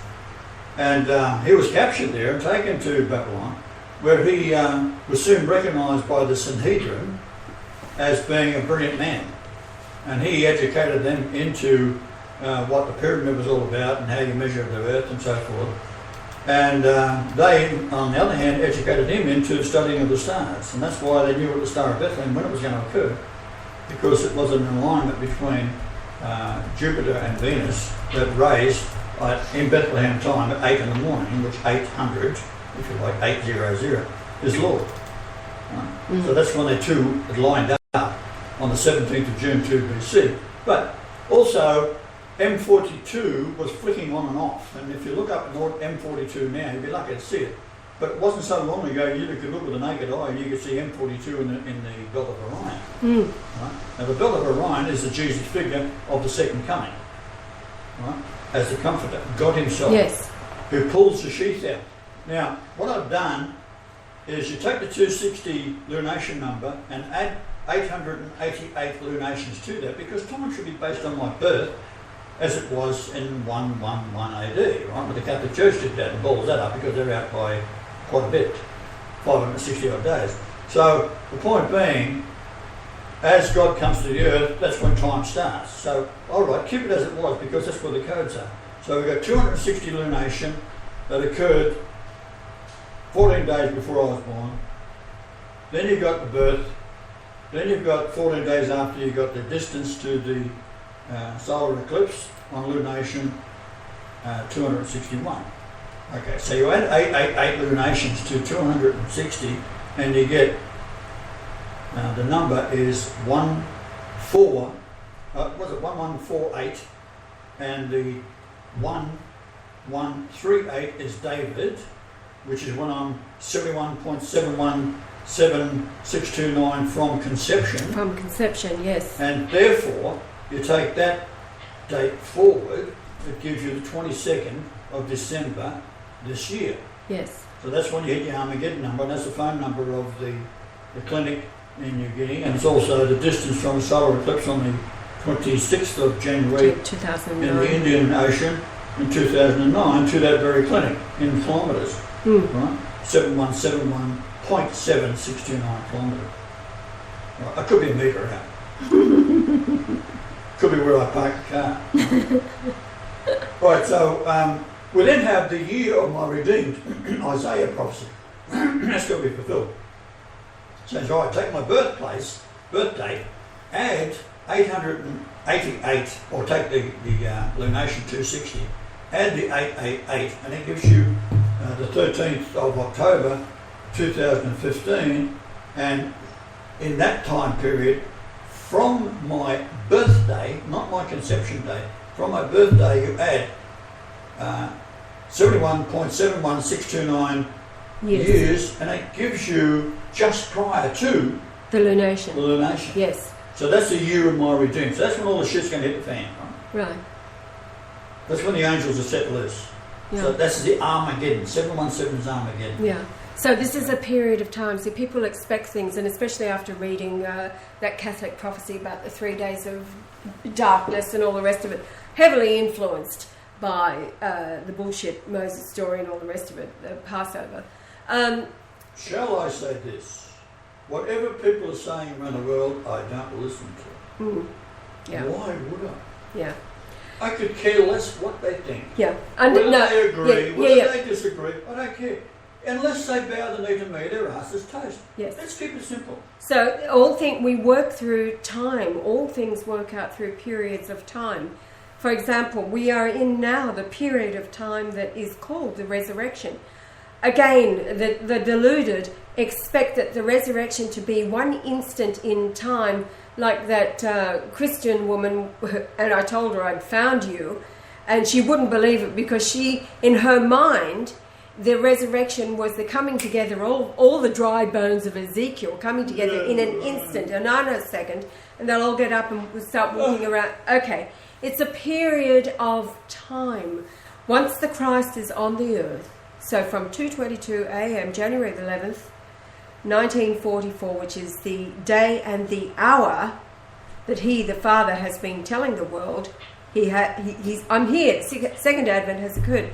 And he was captured there and taken to Babylon, where he was soon recognised by the Sanhedrin as being a brilliant man. And he educated them into what the pyramid was all about and how you measure the earth and so forth. And they, on the other hand, educated him into studying of the stars. And that's why they knew what the Star of Bethlehem, when it was going to occur, because it was an alignment between Jupiter and Venus that raised in Bethlehem time at 8 in the morning, which 800, if you like, 800, is Lord. Right? So that's when they two had lined up on the 17th of June 2 BC. But also, M42 was flicking on and off, and if you look up North M42 now, you'd be lucky to see it. But it wasn't so long ago you could look with the naked eye and you could see M42 in the Belt of Orion. Right? Now the Belt of Orion is the Jesus figure of the second coming, right? As the Comforter, God Himself, who pulls the sheath out. Now, what I've done is you take the 260 lunation number and add 888 lunations to that, because time should be based on my birth, as it was in 111 AD, right? But the Catholic Church did that and balls that up because they're out by quite a bit, 560 odd days. So the point being, as God comes to the earth, that's when time starts. So, alright, keep it as it was, because that's where the codes are. So we've got 260 lunation that occurred 14 days before I was born. Then you've got the birth. Then you've got 14 days after you've got the distance to the solar eclipse on lunation 261. Okay, so you add 8 lunations to 260 and you get, the number is 1148, and the 1138 is David, which is when I'm 71.717629 from conception. From conception, yes. And therefore, you take that date forward, it gives you the 22nd of December this year. Yes. So that's when you hit your Armageddon number, and that's the phone number of the clinic in New Guinea, and it's also the distance from the solar eclipse on the 26th of January 2009. in the Indian Ocean in 2009 to that very clinic in kilometres, right? 7171.7629 kilometres. Right, I could be a metre out. Could be where I park the car. Right, so we then have the year of my redeemed, Isaiah prophecy. That's got to be fulfilled. So it's right, take my birth date, add 888, or take the lunation 260, add the 888, and it gives you the 13th of October 2015, and in that time period, from my birthday, not my conception date, from my birthday you add 71.71629 years, and it gives you just prior to the lunation. Yes. So that's the year of my redeemed. So that's when all the shit's going to hit the fan, right? Right. That's when the angels are set loose. Yeah. So that's the Armageddon. 717 is Armageddon. Yeah. So this is a period of time. So people expect things, and especially after reading that Catholic prophecy about the 3 days of darkness and all the rest of it, heavily influenced by the bullshit Moses story and all the rest of it, the Passover. Shall I say this? Whatever people are saying around the world, I don't listen to. Yeah. Why would I? Yeah. I could care less what they think. Yeah. Whether they agree, whether they disagree, I don't care. Unless they bow the knee to me, their ass is toast. Yes. Let's keep it simple. So we work through time. All things work out through periods of time. For example, we are in now the period of time that is called the resurrection. Again, the deluded expect that the resurrection to be one instant in time, like that Christian woman, and I told her I'd found you, and she wouldn't believe it because she, in her mind, the resurrection was the coming together, all the dry bones of Ezekiel coming together in an instant, a nanosecond, and they'll all get up and start walking around. Okay, it's a period of time. Once the Christ is on the earth, so from 2:22 a.m., January the 11th, 1944, which is the day and the hour that He, the Father, has been telling the world, I'm here, Second Advent has occurred,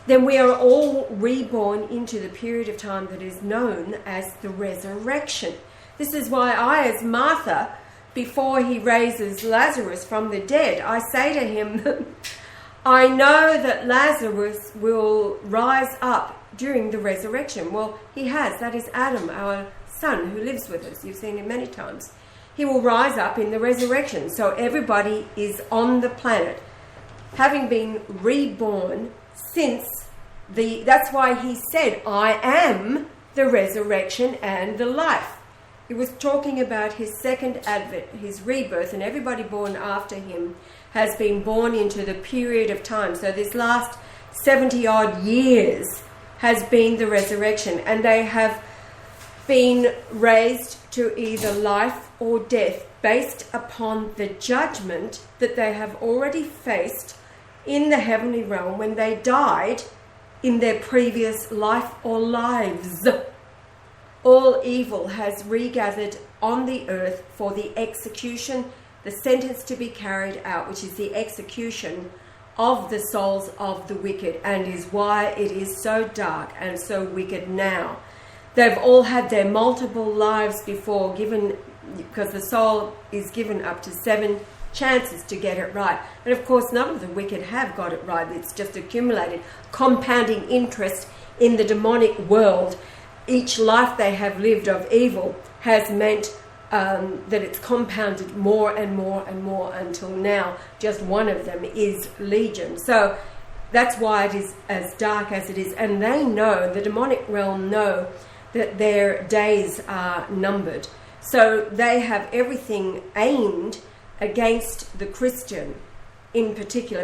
then we are all reborn into the period of time that is known as the resurrection. This is why I, as Martha, before He raises Lazarus from the dead, I say to Him, I know that Lazarus will rise up during the resurrection. Well, he has. That is Adam, our son, who lives with us. You've seen him many times. He will rise up in the resurrection. So everybody is on the planet, having been reborn since that's why He said, I am the resurrection and the life. He was talking about His second advent, His rebirth, and everybody born after Him has been born into the period of time. So this last 70-odd years has been the resurrection, and they have been raised to either life or death based upon the judgment that they have already faced in the heavenly realm when they died in their previous life or lives. All evil has regathered on the earth for the execution, the sentence to be carried out, which is the execution of the souls of the wicked, and is why it is so dark and so wicked now. They've all had their multiple lives before, given, because the soul is given up to 7 chances to get it right. And of course, none of the wicked have got it right. It's just accumulated, compounding interest in the demonic world, each life they have lived of evil has meant that it's compounded more and more and more until now just one of them is legion. So that's why it is as dark as it is. And they know, the demonic realm know, that their days are numbered. So they have everything aimed against the Christian in particular,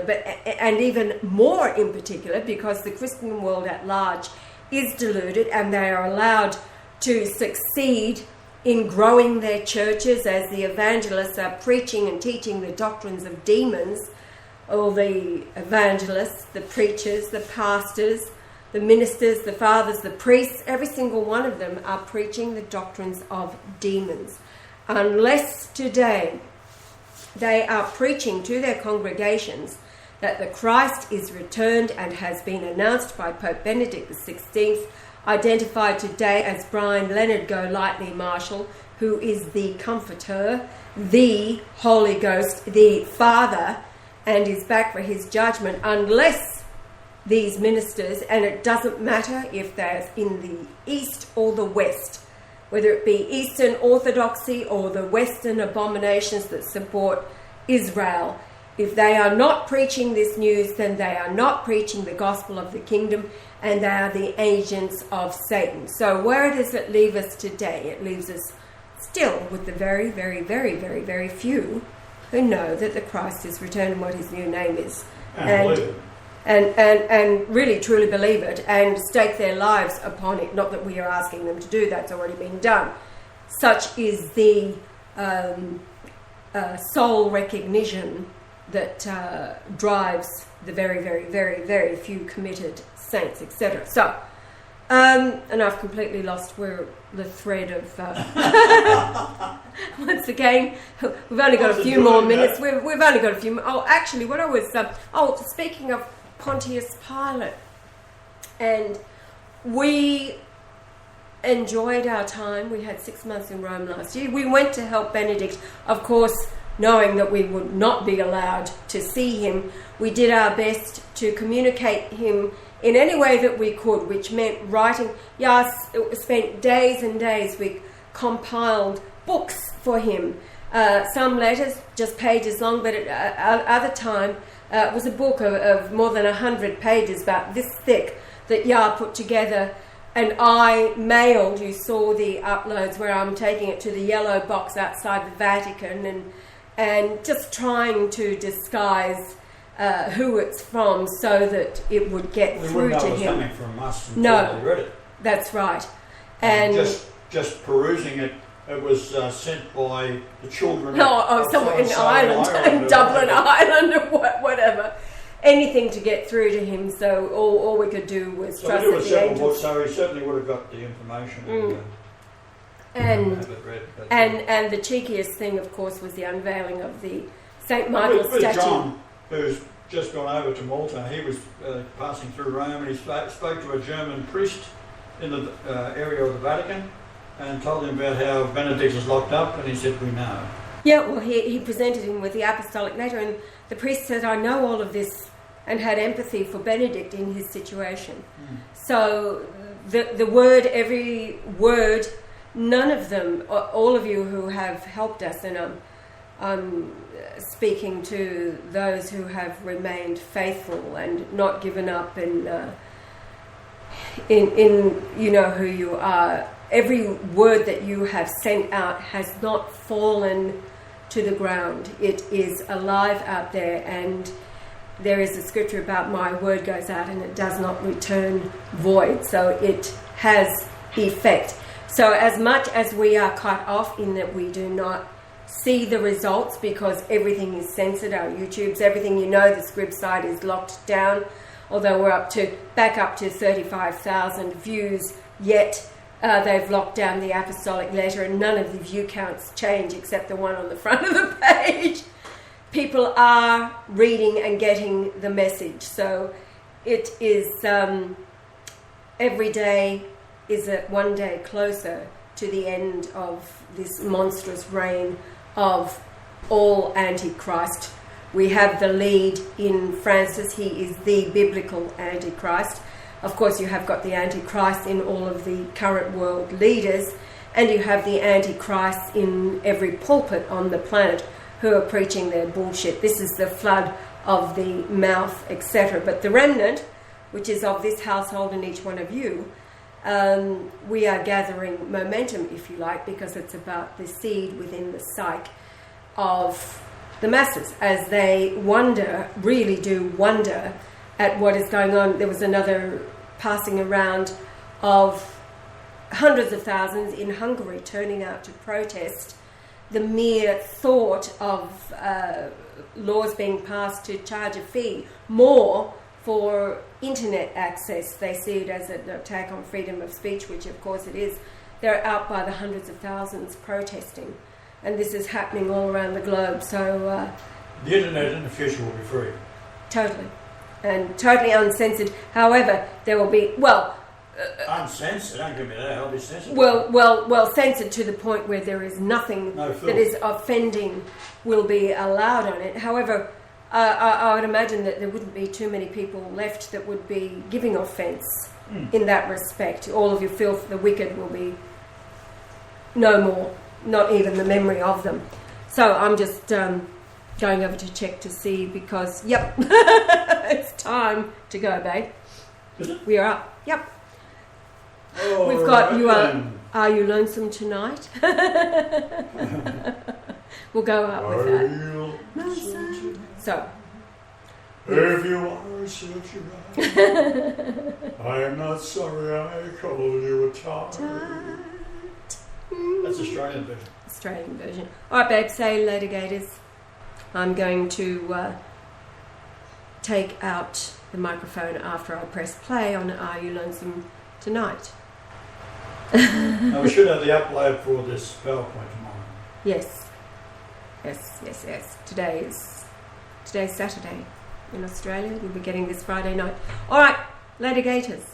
and even more in particular, because the Christian world at large is deluded and they are allowed to succeed in growing their churches as the evangelists are preaching and teaching the doctrines of demons. All the evangelists, the preachers, the pastors, the ministers, the fathers, the priests, every single one of them are preaching the doctrines of demons. Unless today they are preaching to their congregations that the Christ is returned and has been announced by Pope Benedict XVI, identified today as Brian Leonard Golightly Marshall, who is the Comforter, the Holy Ghost, the Father, and is back for his judgment, unless these ministers, and it doesn't matter if they're in the East or the West, whether it be Eastern Orthodoxy or the Western abominations that support Israel, if they are not preaching this news, then they are not preaching the gospel of the kingdom, and they are the agents of Satan. So where does it leave us today? It leaves us still with the very, very, very, very, very few who know that the Christ is returned and what his new name is. And really truly believe it and stake their lives upon it. Not that we are asking them to do, that's already been done. Such is the soul recognition that drives the very, very, very, very few committed saints, etc. So, and I've completely lost the thread of... once again, we've only got a few more minutes. We've only got a few more... Oh, actually, what I was... speaking of Pontius Pilate, and we enjoyed our time. We had 6 months in Rome last year. We went to help Benedict, of course, knowing that we would not be allowed to see him. We did our best to communicate him in any way that we could, which meant writing. Yes, it spent days and days. We compiled books for him. Some letters, just pages long, but at other time, it was a book of more than 100 pages, about this thick, that Yah put together, and I mailed. You saw the uploads where I'm taking it to the yellow box outside the Vatican, and just trying to disguise who it's from so that it would get through to him. It was coming from us until they read it. That's right. And just perusing it, it was sent by the children. Somewhere in Ireland, Dublin, Ireland, or whatever. Anything to get through to him. So all we could do was trust that the angels. So he certainly would have got the information. And the cheekiest thing, of course, was the unveiling of the St. Michael statue. John, who's just gone over to Malta, he was passing through Rome, and he spoke to a German priest in the area of the Vatican, and told him about how Benedict was locked up, and he said, "We know." Yeah, well, he presented him with the apostolic letter, and the priest said, "I know all of this," and had empathy for Benedict in his situation. So the word, every word, none of them, all of you who have helped us, and I'm speaking to those who have remained faithful and not given up in you know who you are. Every word that you have sent out has not fallen to the ground. It is alive out there, and there is a scripture about my word goes out and it does not return void. So it has effect. So as much as we are cut off in that we do not see the results because everything is censored, our YouTubes, everything, the Scrib site is locked down, although we're back up to 35,000 views, yet they've locked down the apostolic letter and none of the view counts change except the one on the front of the page. People are reading and getting the message. So it is every day is one day closer to the end of this monstrous reign of all Antichrist. We have the lead in Francis. He is the biblical Antichrist. Of course, you have got the Antichrist in all of the current world leaders, and you have the Antichrist in every pulpit on the planet who are preaching their bullshit. This is the flood of the mouth, etc. But the remnant, which is of this household and each one of you, we are gathering momentum, if you like, because it's about the seed within the psyche of the masses as they wonder, really do wonder, at what is going on. There was another passing around of hundreds of thousands in Hungary turning out to protest the mere thought of laws being passed to charge a fee more for internet access. They see it as an attack on freedom of speech, which of course it is. They're out by the hundreds of thousands protesting, and this is happening all around the globe. So the internet in the future will be free. Totally. And totally uncensored. However, there will be, uncensored? Don't give me that. I'll be censored. Well, censored to the point where there is nothing that is offending will be allowed on it. However, I would imagine that there wouldn't be too many people left that would be giving offence in that respect. All of your filth, the wicked, will be no more, not even the memory of them. So I'm just going over to check to see because, yep, it's time to go, babe. Is it? We are up. Yep. Oh, We've got right. Are you lonesome tonight? We'll go out with that. Lonesome? So, If you are such a I am not sorry I called you a tart. That's Australian version. Australian version. All right, babe, say later, Gators. I'm going to take out the microphone after I press play on Are You Lonesome Tonight? Now we should have the upload for this PowerPoint tomorrow. Yes. Today's Saturday in Australia. We'll be getting this Friday night. All right, later, Gators.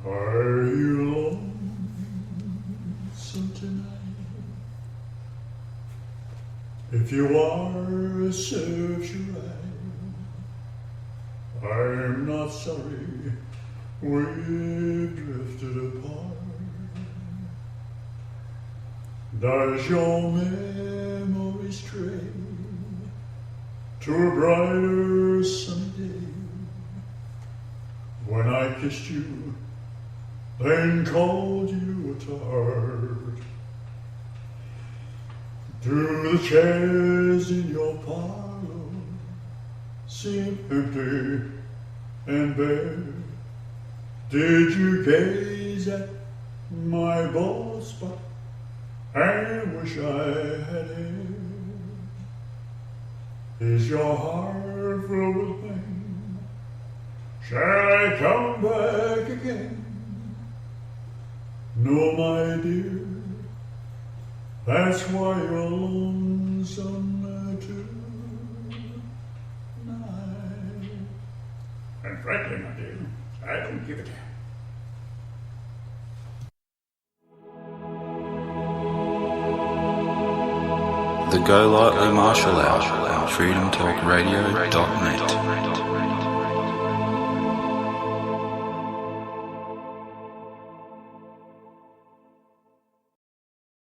Are you lonesome tonight? If you are, serves you right. I'm not sorry we've drifted apart. Does your memory stray to a brighter sunny day when I kissed you, then called you a tart? Do the chairs in your parlor seem empty and bare? Did you gaze at my bald spot and wish I had hair? Is your heart filled with pain? Shall I come back again? No, my dear, that's why you're lonesome tonight. And frankly, my dear, I don't give a damn. The Go Lightly Martial Hour on freedomtalkradio.net.